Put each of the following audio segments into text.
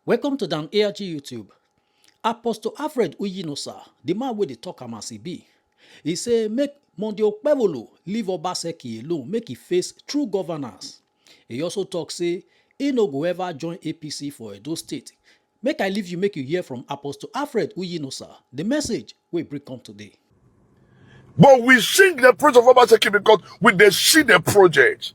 Welcome to Dan ARG YouTube. Apostle Alfred Uyinosa, the man wey dey talk am as e be. He say make Monday Okpebholo leave Obaseki alone, make he face true governance. He also talk say he no go ever join APC for Edo State. Make I leave you, make you hear from Apostle Alfred Uyinosa, the message we bring come today. But we sing the praise of Obaseki because we dey see the project.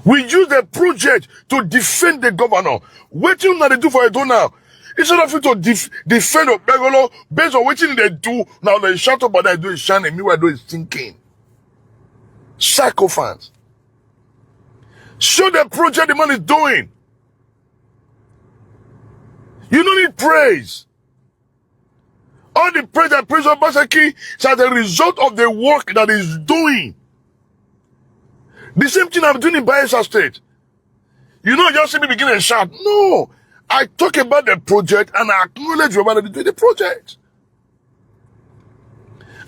We use the project to defend the governor. What you not do for Edo now? Instead of you to defend Okpebholo based on what they do, now they shout up, but they do is shining. Meanwhile, do is thinking. Sycophants. Show the project the man is doing. You don't need praise. All the praise that praise of Obaseki is as a result of the work that he's doing. The same thing I'm doing in Bayelsa State. You know, just see me begin and shout. No. I talk about the project and I acknowledge you're about to do the project.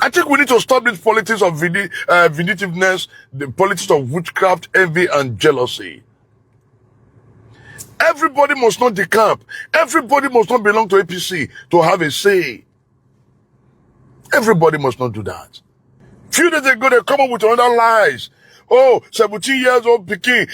I think we need to stop this politics of vindictiveness, the politics of witchcraft, envy, and jealousy. Everybody must not decamp. Everybody must not belong to APC to have a say. Everybody must not do that. Few days ago, they come up with another lies. Oh, 17 years old Peking,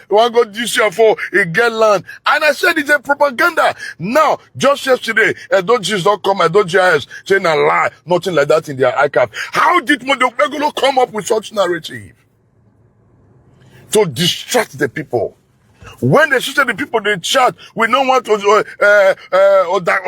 one got this year for a get land. And I said it's a propaganda. Now, just yesterday, don't just not come, don't just saying a lie, nothing like that in their archive. How did Okpebholo come up with such narrative? To distract the people. When they see the people they chat, we don't want to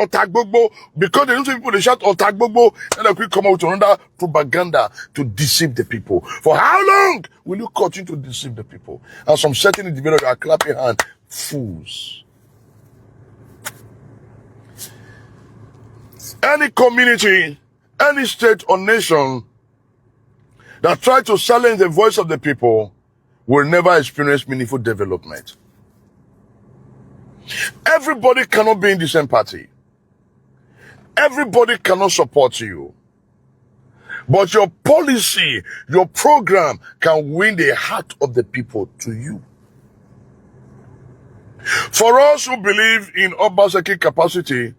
Otagbogbo, because they don't see people they shout Otagbogbo, and they quick come out with another propaganda to deceive the people. For how long will you continue to deceive the people? And some certain individuals are clapping hands, fools. Any community, any state or nation that try to silence the voice of the people will never experience meaningful development. Everybody cannot be in the same party. Everybody cannot support you. But your policy, your program can win the heart of the people to you. For us who believe in Obaseki capacity,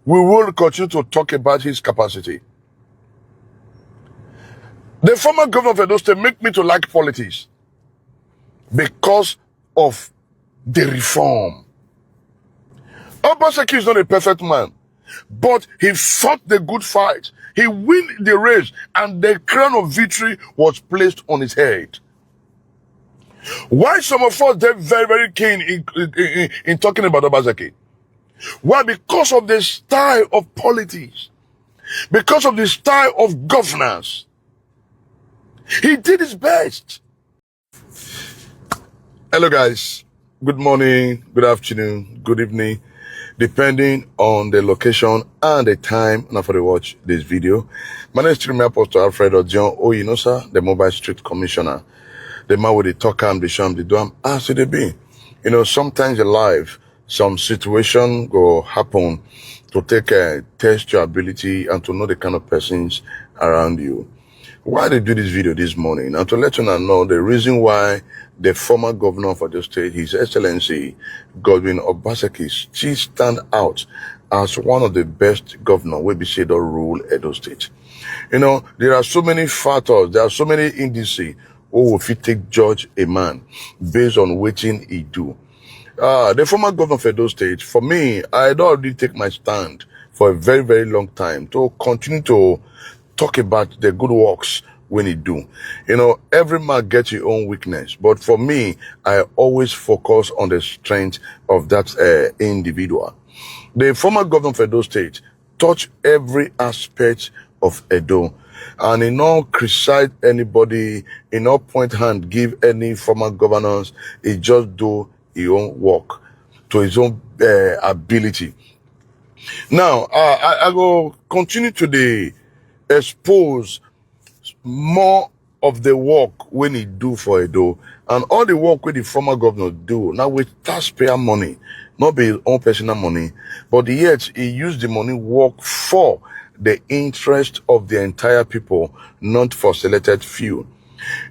we will continue to talk about his capacity. The former governor of Edo State make me to like politics because of the reform. Obaseki is not a perfect man, but he fought the good fight. He won the race, and the crown of victory was placed on his head. Why some of us are very, very keen in talking about Obaseki? Why? Because of the style of politics, because of the style of governance. He did his best. Hello guys, good morning, good afternoon, good evening, depending on the location and the time now for the watch this video. My name is Apostle Alfred Uyinosa, the Mobile Street Commissioner, the man with the talk and the sham, the do as it be. You know, sometimes in life, some situation go happen to test your ability and to know the kind of persons around you. Why they do this video this morning? And to let you know the reason why the former governor of the state, His Excellency Godwin Obaseki, still stand out as one of the best governors we be said or rule Edo State. You know, there are so many factors, there are so many indices who will fit take judge a man based on what he do. The former governor of Edo State, for me, I don't already take my stand for a very, very long time to continue to talk about the good works when he do. You know, every man gets his own weakness, but for me, I always focus on the strength of that individual. The former governor of Edo State touched every aspect of Edo, and he not criticize anybody, he not point hand, give any former governors, he just do his own work to his own ability. Now, I will continue to expose more of the work when he do for Edo, and all the work with the former governor do now with taxpayer money, not be his own personal money, but yet he used the money work for the interest of the entire people, not for selected few.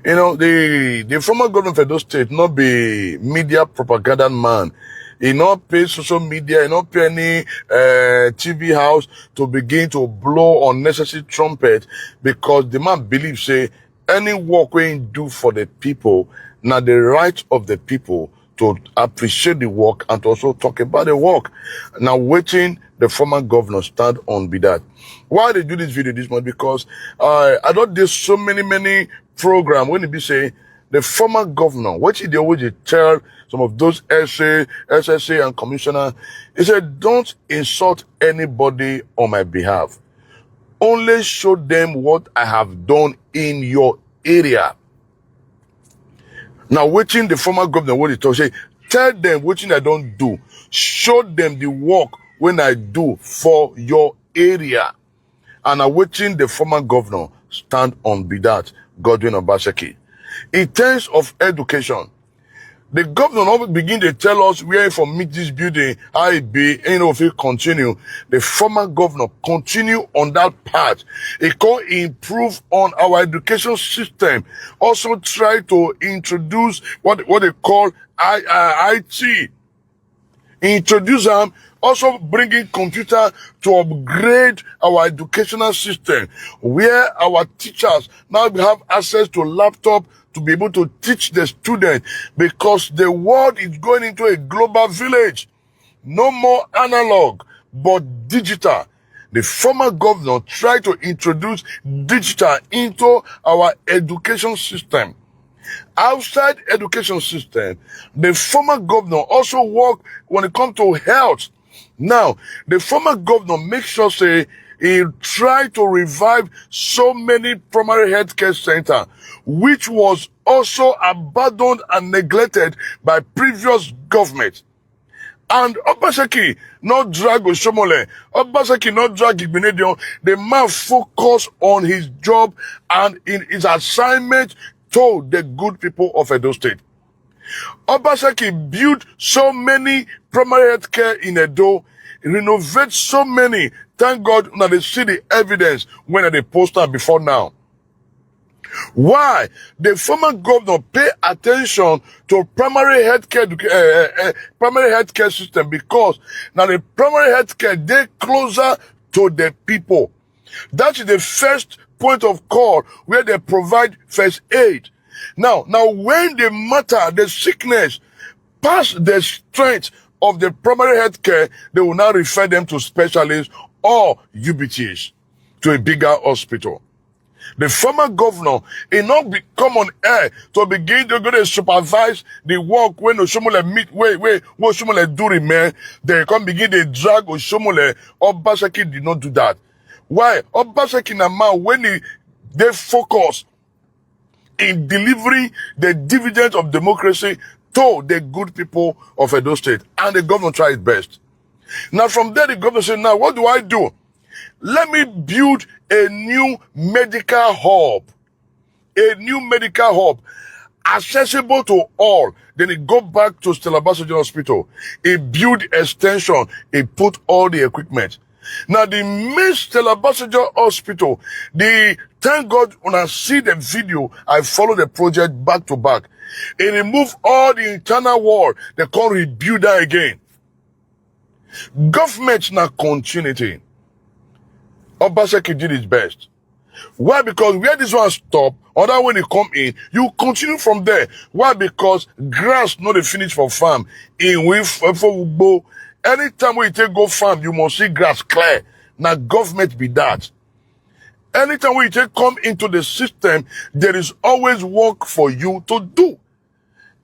You know, the former governor of Edo State not be media propaganda man. He not pay social media, he not pay any TV house to begin to blow unnecessary trumpet, because the man believes say any work we do for the people, now the right of the people to appreciate the work and to also talk about the work. Now waiting the former governor stand on be that. Why they do this video this month? Because I don't do so many program when it be say the former governor, what they always tell some of those SSA and commissioner, he said, don't insult anybody on my behalf. Only show them what I have done in your area. Now, waiting the former governor, what he talk, say, tell them what I don't do. Show them the work when I do for your area. And now waiting the former governor stand on be that, Godwin Obaseki. In terms of education, the governor now begin to tell us where from meet this building, how it be, if he continue. The former governor continue on that path. He can improve on our education system. Also try to introduce what they call IT. Introduce them, also bringing computer to upgrade our educational system, where our teachers now have access to laptop to be able to teach the students, because the world is going into a global village. No more analog, but digital. The former governor tried to introduce digital into our education system. Outside education system, the former governor also worked when it comes to health. Now, the former governor makes sure say he tried to revive so many primary healthcare centers, which was also abandoned and neglected by previous government. And Obaseki not drag Oshomole. Obaseki not drag Igbinedion. The man focused on his job and in his assignment to the good people of Edo State. Obaseki built so many primary health care in Edo, renovate so many. Thank God now they see the evidence when they poster before now. Why? The former governor pay attention to primary healthcare system, because now the primary healthcare they closer to the people. That is the first point of call where they provide first aid. Now when the matter, the sickness pass the strength of the primary healthcare, they will now refer them to specialists or UBTs, to a bigger hospital. The former governor, he not come on air to begin to go to supervise the work when Oshomole meet, where Oshomole do remain. They come begin to drag Oshomole. Obaseki did not do that. Why? Obaseki na man, when they focus in delivering the dividends of democracy to the good people of Edo State, and the governor tried his best. Now from there, the governor said, now what do I do? Let me build a new medical hub. A new medical hub accessible to all. Then he go back to Stella Basojo Hospital. He build extension. He put all the equipment. Now the main Stella Basojo Hospital, thank God when I see the video, I follow the project back to back. He remove all the internal wall. They can't rebuild that again. Government now continuity. Obaseki did his best. Why? Because where this one stop, or that when you come in, you continue from there. Why? Because grass not the finish for farm. Anytime when you take go farm, you must see grass clear. Now government be that. Anytime when you take come into the system, there is always work for you to do.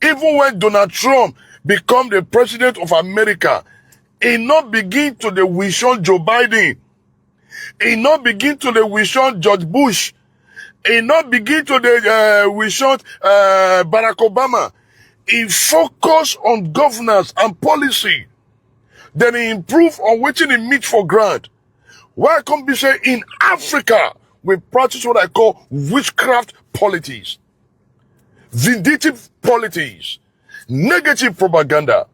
Even when Donald Trump become the president of America, he not begin to the wish on Joe Biden. He not begin to the wish on George Bush. He not begin to the wish on Barack Obama. He focus on governance and policy. Then he improve on waiting he meet for grant. Why come be say in Africa we practice what I call witchcraft politics, vindictive politics, negative propaganda.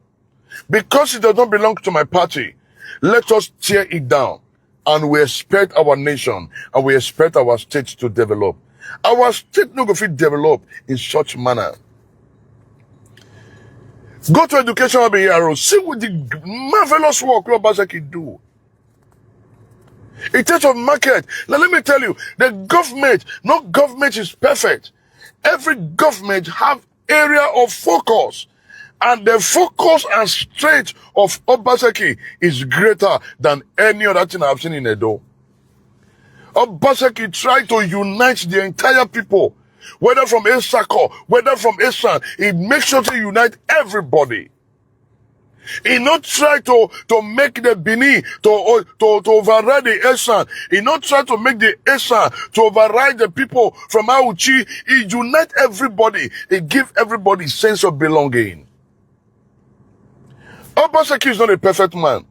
Because it does not belong to my party, let us tear it down. And we expect our nation and we expect our state to develop. Our state no go fit develop in such manner. Go to education Abiyaro. See what the marvelous work Obaseki do. In terms of market, now let me tell you, the government, no government is perfect. Every government have area of focus. And the focus and strength of Obaseki is greater than any other thing I've seen in Edo. Obaseki tried to unite the entire people, whether from Esako, whether from Esan. He makes sure to unite everybody. He not try to make the Bini to override the Esan. He not try to make the Esan to override the people from Auchi. He unite everybody. He give everybody sense of belonging. Obaseki is not a perfect man,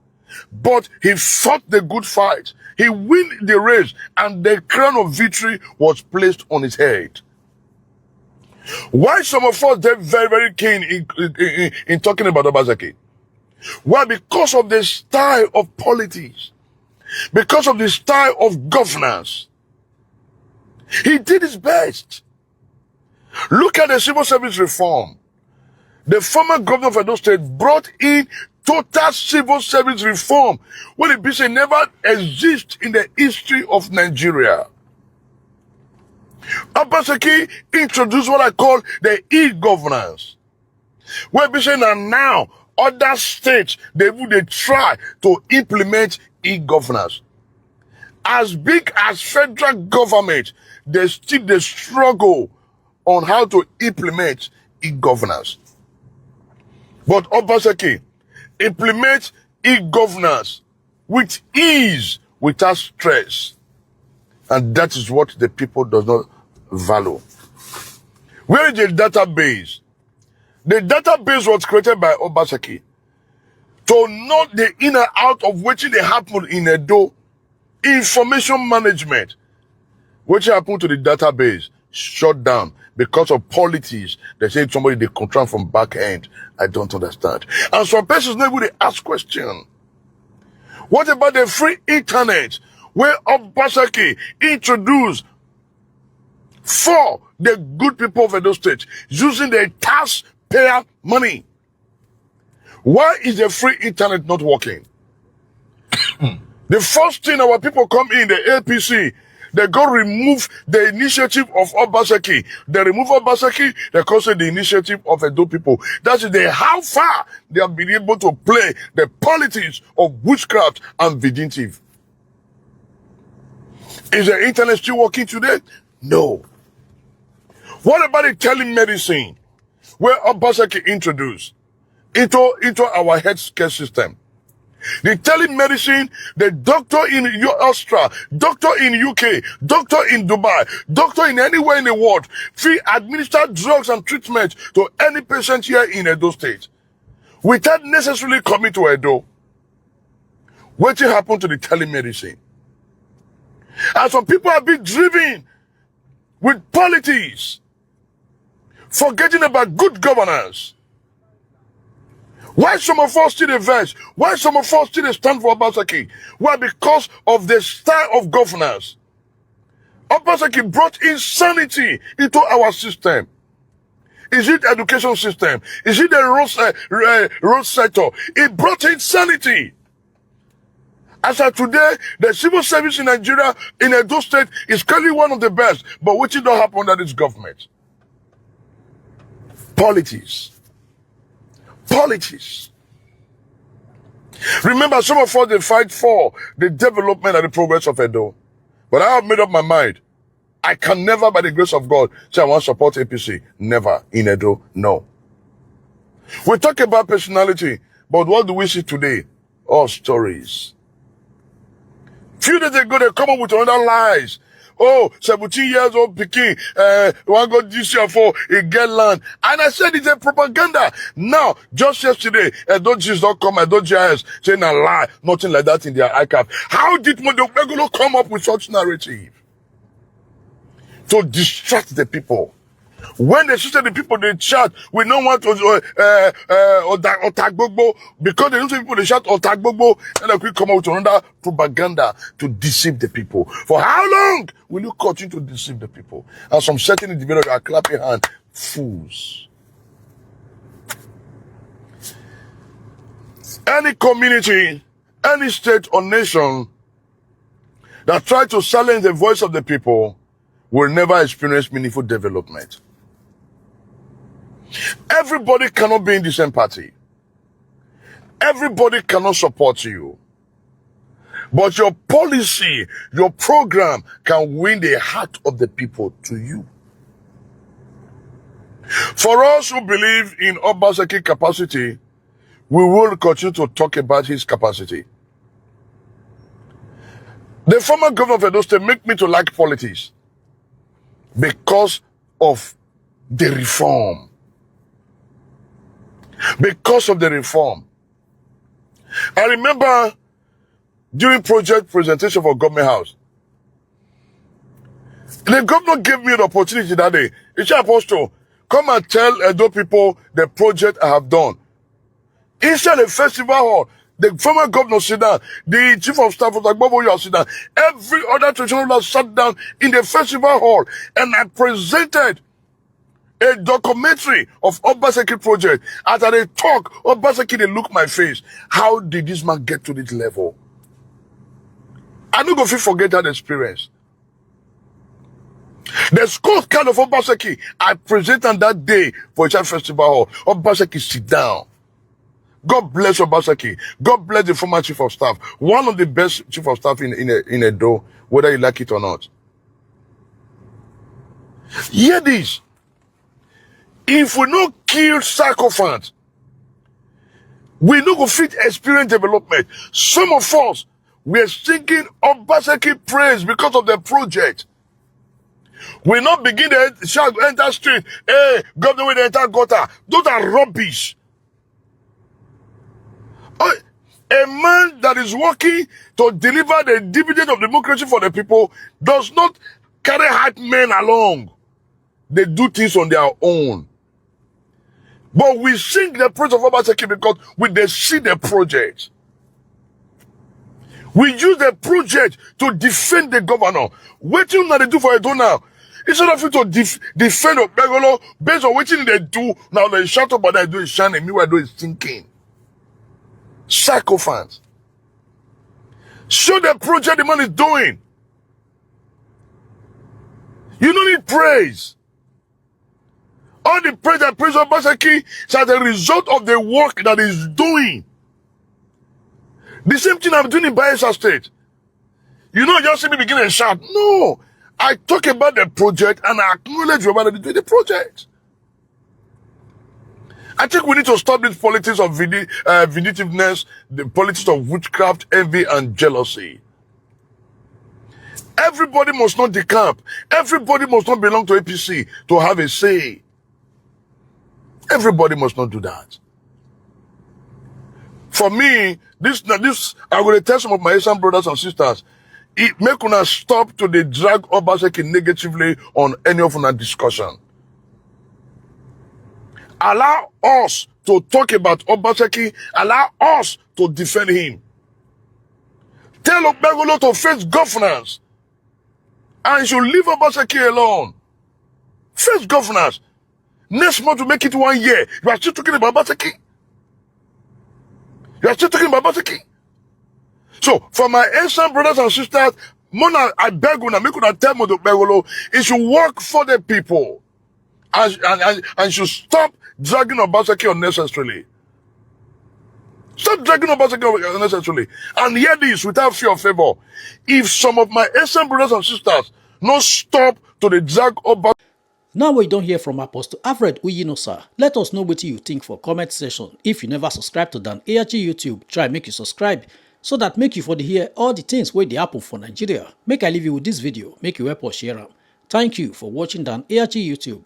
but he fought the good fight. He win the race, and the crown of victory was placed on his head. Why some of us they're very, very keen in talking about Obaseki? Why? Because of the style of politics, because of the style of governance. He did his best. Look at the civil service reform. The former governor of Edo State brought in total civil service reform when the BC never exists in the history of Nigeria. Obaseki introduced what I call the e-governance, where BC now other states they try to implement e-governance. As big as federal government, they still struggle on how to implement e-governance. But Obaseki implements e-governance with ease, without stress. And that is what the people does not value. Where is the database? The database was created by Obaseki to know the in and out of which they happen in Edo. Information management, which happened to the database, shut down because of politics. They say somebody they control from back end. I don't understand. And some persons never they ask question. What about the free internet where Obaseki introduced for the good people of Edo State using the taxpayer money? Why is the free internet not working? The first thing our people come in, the APC, they go remove the initiative of Obaseki. They remove Obaseki, they call it the initiative of Edo people. That is how far they have been able to play the politics of witchcraft and virginity. Is the internet still working today? No. What about the telemedicine, where Obaseki introduced into our healthcare system? The telemedicine, the doctor in Austria, doctor in UK, doctor in Dubai, doctor in anywhere in the world, free administer drugs and treatment to any patient here in Edo State, without necessarily coming to Edo. What happened to the telemedicine? And some people have been driven with politics, forgetting about good governance. Why some of us still advance? Why some of us still stand for Obaseki? Why? Because of the style of governance. Obaseki brought insanity into our system. Is it education system? Is it the road sector? It brought insanity. As of today, the civil service in Nigeria, in Edo State, is currently one of the best. But which don't happen under this government? Politics. Politics. Remember, some of us, they fight for the development and the progress of Edo. But I have made up my mind. I can never, by the grace of God, say I want to support APC. Never. In Edo, no. We talk about personality, but what do we see today? All stories. Few days ago, they come up with another lies. Oh, 17 years old Peking, one go this year for a get land. And I said it's a propaganda. Now, just yesterday, Edo.com, Edo.gis, saying a lie, nothing like that in their archive. How did Okpebholo come up with such narrative? To distract the people. When they see the people, they chat, we don't want to, Otagbogbo, because they don't see people, they shout Otagbogbo, and they quick come out with another propaganda to deceive the people. For how long will you continue to deceive the people? And some certain individuals are clapping hands, fools. Any community, any state or nation that try to silence the voice of the people will never experience meaningful development. Everybody cannot be in the same party. Everybody cannot support you. But your policy, your program can win the heart of the people to you. For us who believe in Obaseki capacity, we will continue to talk about his capacity. The former governor of Edo State make me to like politics because of the reform. Because of the reform. I remember during project presentation for Government House, the governor gave me an opportunity that day. He said, Apostle, come and tell Edo people the project I have done. Inside the festival hall, the former governor sit down, the chief of staff of Okpebholo sit down, every other traditional leader sat down in the festival hall, and I presented a documentary of Obaseki project. As I talk, Obaseki, they look my face. How did this man get to this level? I don't go forget that experience. The scorecard of Obaseki, I presented that day for a child festival hall. Obaseki sit down. God bless Obaseki. God bless the former chief of staff. One of the best chief of staff in Edo, whether you like it or not. Hear this. If we no kill sycophants, we no go fit experience development. Some of us, we are singing Obaseki praise because of the project. We not begin to shout, enter street, hey, governor will enter gutter. Those are rubbish. A man that is working to deliver the dividend of democracy for the people does not carry hype men along. They do things on their own. But we sing the praise of Obaseki because we see the project. We use the project to defend the governor. What you not do for Edo now? Instead of you to defend Okpebholo based on what they do, now they shout about that do is shining, meanwhile do is thinking. Sycophants. Show the project the man is doing. You don't need praise. All the praise that praise Obaseki is as a result of the work that he's doing. The same thing I'm doing in Bayelsa State. You know, just see me begin and shout. No. I talk about the project and I acknowledge you're about to do the project. I think we need to stop this politics of vindictiveness, the politics of witchcraft, envy, and jealousy. Everybody must not decamp. Everybody must not belong to APC to have a say. Everybody must not do that. For me, this I'm going to tell some of my Asian brothers and sisters, it make una stop to the drag Obaseki negatively on any of our discussion. Allow us to talk about Obaseki. Allow us to defend him. Tell Okpebholo to face governance. And you should leave Obaseki alone. Face governance. Next month to make it 1 year. You are still talking about Obaseki. You are still talking about Obaseki. So, for my Asian brothers and sisters, Mona, I beg you, make you tell Okpebholo, it should work for the people. And should stop dragging Obaseki unnecessarily. Stop dragging Obaseki unnecessarily. And hear this without fear or favor. If some of my Asian brothers and sisters not stop to the drag Obaseki. Now we don't hear from Apostle Alfred Uyinosa. Let us know what you think for comment section. If you never subscribe to Dan ARG YouTube, try make you subscribe so that make you for the hear all the things where they happen for Nigeria. Make I leave you with this video, make you help us share them. Thank you for watching Dan ARG YouTube.